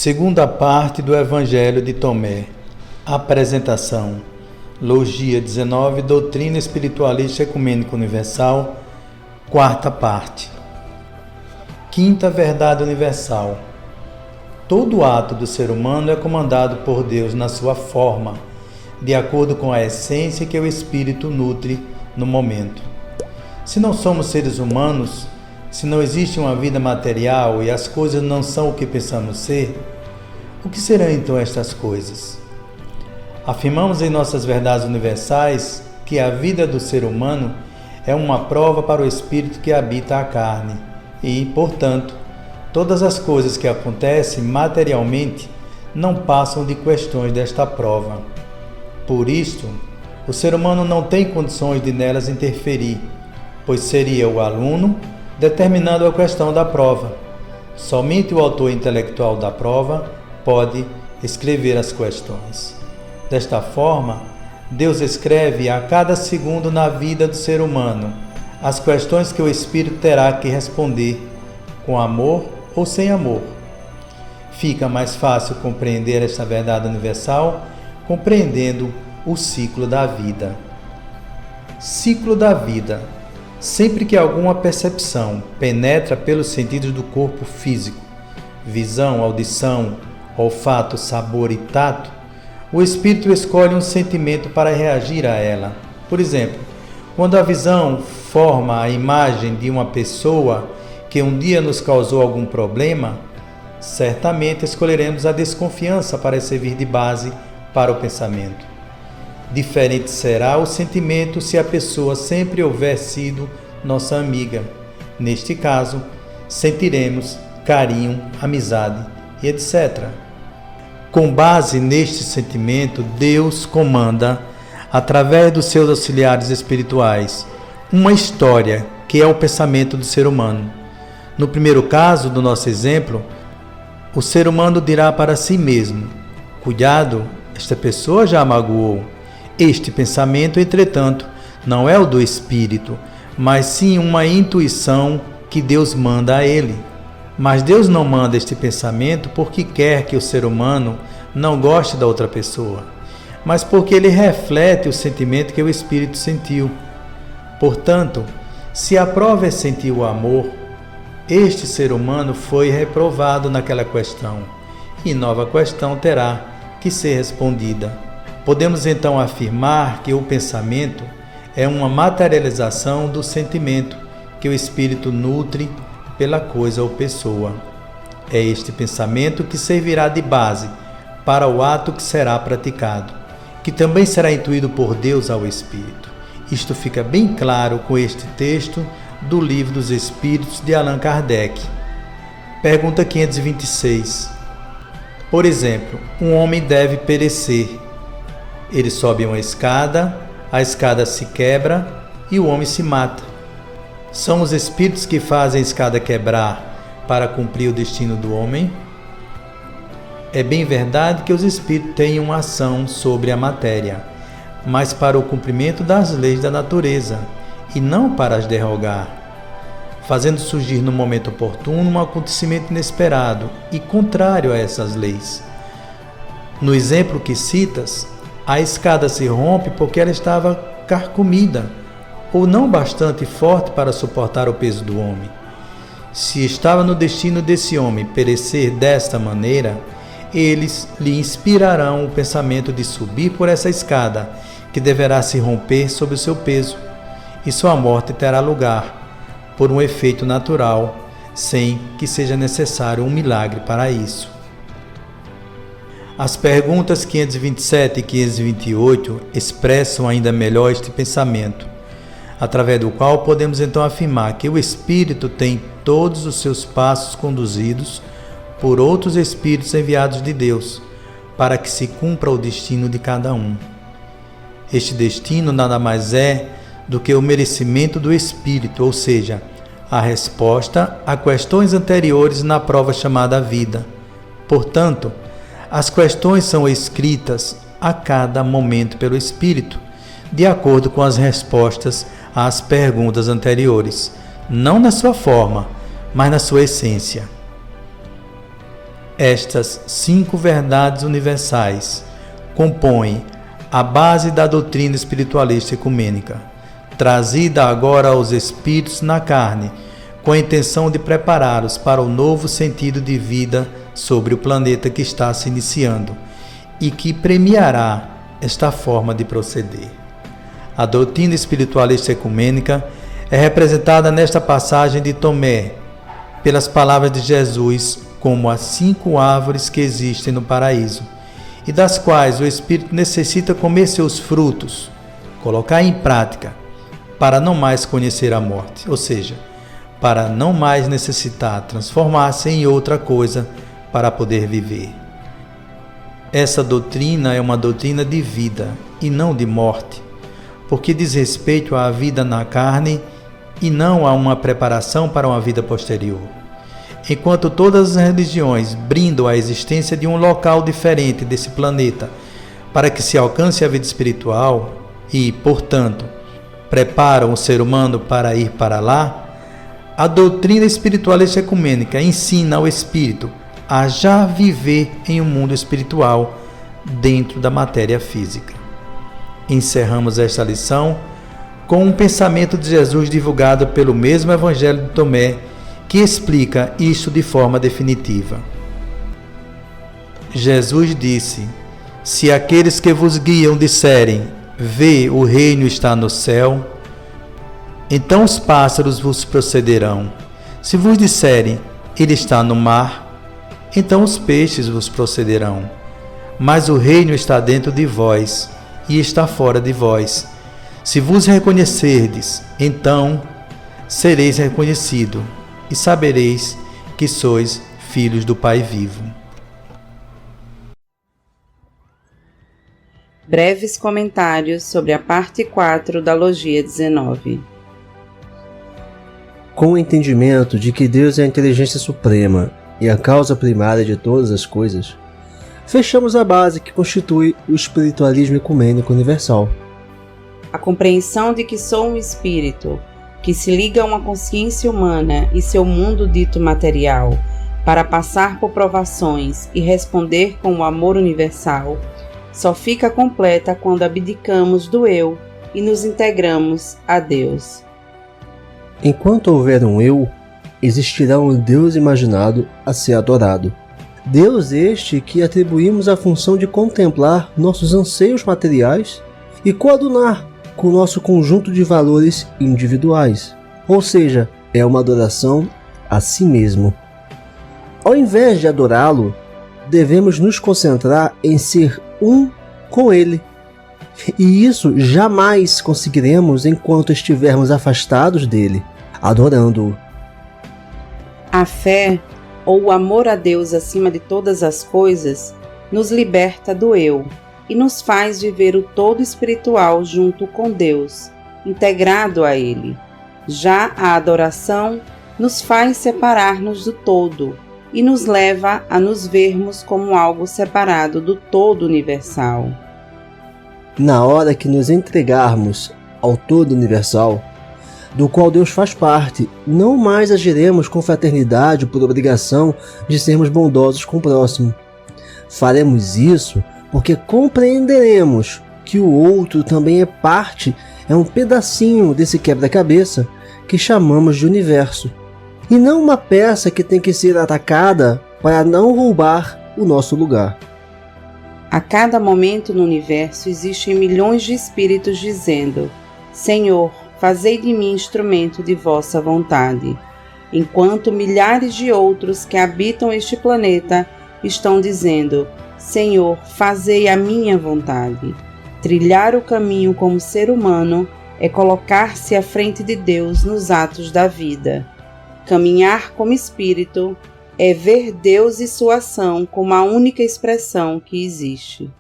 Segunda parte do Evangelho de Tomé. Apresentação. Logia 19, Doutrina Espiritualista Ecumênica Universal. Quarta parte. Quinta verdade universal. Todo ato do ser humano é comandado por Deus na sua forma, de acordo com a essência que o espírito nutre no momento. Se não somos seres humanos, se não existe uma vida material e as coisas não são o que pensamos ser, o que serão então estas coisas? Afirmamos em nossas verdades universais que a vida do ser humano é uma prova para o espírito que habita a carne e, portanto, todas as coisas que acontecem materialmente não passam de questões desta prova. Por isto, o ser humano não tem condições de nelas interferir, pois seria o aluno determinando a questão da prova. Somente o autor intelectual da prova pode escrever as questões. Desta forma, Deus escreve a cada segundo na vida do ser humano as questões que o espírito terá que responder, com amor ou sem amor. Fica mais fácil compreender esta verdade universal compreendendo o ciclo da vida. Ciclo da vida. Sempre que alguma percepção penetra pelos sentidos do corpo físico, visão, audição, olfato, sabor e tato, o espírito escolhe um sentimento para reagir a ela. Por exemplo, quando a visão forma a imagem de uma pessoa que um dia nos causou algum problema, certamente escolheremos a desconfiança para servir de base para o pensamento. Diferente será o sentimento se a pessoa sempre houver sido nossa amiga. Neste caso, sentiremos carinho, amizade e etc. Com base neste sentimento, Deus comanda, através dos seus auxiliares espirituais, uma história que é o pensamento do ser humano. No primeiro caso do nosso exemplo, o ser humano dirá para si mesmo: cuidado, esta pessoa já magoou. Este pensamento, entretanto, não é o do espírito, mas sim uma intuição que Deus manda a ele. Mas Deus não manda este pensamento porque quer que o ser humano não goste da outra pessoa, mas porque ele reflete o sentimento que o espírito sentiu. Portanto, se a prova é sentir o amor, este ser humano foi reprovado naquela questão, e nova questão terá que ser respondida. Podemos então afirmar que o pensamento é uma materialização do sentimento que o espírito nutre pela coisa ou pessoa. É este pensamento que servirá de base para o ato que será praticado, que também será intuído por Deus ao espírito. Isto fica bem claro com este texto do Livro dos Espíritos de Allan Kardec. Pergunta 526. Por exemplo, um homem deve perecer. Ele sobe uma escada, a escada se quebra e o homem se mata. São os espíritos que fazem a escada quebrar para cumprir o destino do homem? É bem verdade que os espíritos têm uma ação sobre a matéria, mas para o cumprimento das leis da natureza e não para as derrogar, fazendo surgir no momento oportuno um acontecimento inesperado e contrário a essas leis. No exemplo que citas, a escada se rompe porque ela estava carcomida ou não bastante forte para suportar o peso do homem. Se estava no destino desse homem perecer desta maneira, eles lhe inspirarão o pensamento de subir por essa escada, que deverá se romper sob o seu peso, e sua morte terá lugar, por um efeito natural, sem que seja necessário um milagre para isso. As perguntas 527 e 528 expressam ainda melhor este pensamento, através do qual podemos então afirmar que o espírito tem todos os seus passos conduzidos por outros espíritos enviados de Deus, para que se cumpra o destino de cada um. Este destino nada mais é do que o merecimento do espírito, ou seja, a resposta a questões anteriores na prova chamada vida. Portanto, as questões são escritas a cada momento pelo espírito, de acordo com as respostas às perguntas anteriores, não na sua forma, mas na sua essência. Estas 5 verdades universais compõem a base da doutrina espiritualista ecumênica, trazida agora aos espíritos na carne, com a intenção de prepará-los para o novo sentido de vida sobre o planeta que está se iniciando e que premiará esta forma de proceder. A doutrina espiritualista ecumênica é representada nesta passagem de Tomé, pelas palavras de Jesus, como as 5 árvores que existem no paraíso, e das quais o espírito necessita comer seus frutos, colocar em prática, para não mais conhecer a morte, ou seja, para não mais necessitar transformar-se em outra coisa para poder viver. Essa doutrina é uma doutrina de vida e não de morte, porque diz respeito à vida na carne e não a uma preparação para uma vida posterior. Enquanto todas as religiões brindam a existência de um local diferente desse planeta para que se alcance a vida espiritual e, portanto, preparam o ser humano para ir para lá, a doutrina espiritualista ecumênica ensina ao espírito a já viver em um mundo espiritual dentro da matéria física. Encerramos esta lição com um pensamento de Jesus divulgado pelo mesmo Evangelho de Tomé, que explica isto de forma definitiva. Jesus disse: se aqueles que vos guiam disserem, vê, o reino está no céu, então os pássaros vos procederão. Se vos disserem, ele está no mar, então os peixes vos procederão. Mas o reino está dentro de vós e está fora de vós. Se vos reconhecerdes, então sereis reconhecidos e sabereis que sois filhos do Pai vivo. Breves comentários sobre a parte 4 da Logia 19. Com o entendimento de que Deus é a inteligência suprema e a causa primária de todas as coisas, fechamos a base que constitui o espiritualismo ecumênico universal. A compreensão de que sou um espírito, que se liga a uma consciência humana e seu mundo dito material, para passar por provações e responder com o amor universal, só fica completa quando abdicamos do eu e nos integramos a Deus. Enquanto houver um eu, existirá um Deus imaginado a ser adorado. Deus este que atribuímos a função de contemplar nossos anseios materiais e coadunar com o nosso conjunto de valores individuais. Ou seja, é uma adoração a si mesmo. Ao invés de adorá-lo, devemos nos concentrar em ser um com ele. E isso jamais conseguiremos enquanto estivermos afastados dele, adorando-o. A fé, ou o amor a Deus acima de todas as coisas, nos liberta do eu e nos faz viver o todo espiritual junto com Deus, integrado a Ele. Já a adoração nos faz separar-nos do todo e nos leva a nos vermos como algo separado do todo universal. Na hora que nos entregarmos ao todo universal, do qual Deus faz parte, não mais agiremos com fraternidade por obrigação de sermos bondosos com o próximo. Faremos isso porque compreenderemos que o outro também é parte, é um pedacinho desse quebra-cabeça que chamamos de universo, e não uma peça que tem que ser atacada para não roubar o nosso lugar. A cada momento no universo existem milhões de espíritos dizendo: Senhor, fazei de mim instrumento de vossa vontade, enquanto milhares de outros que habitam este planeta estão dizendo: Senhor, fazei a minha vontade. Trilhar o caminho como ser humano é colocar-se à frente de Deus nos atos da vida. Caminhar como espírito é ver Deus e sua ação como a única expressão que existe.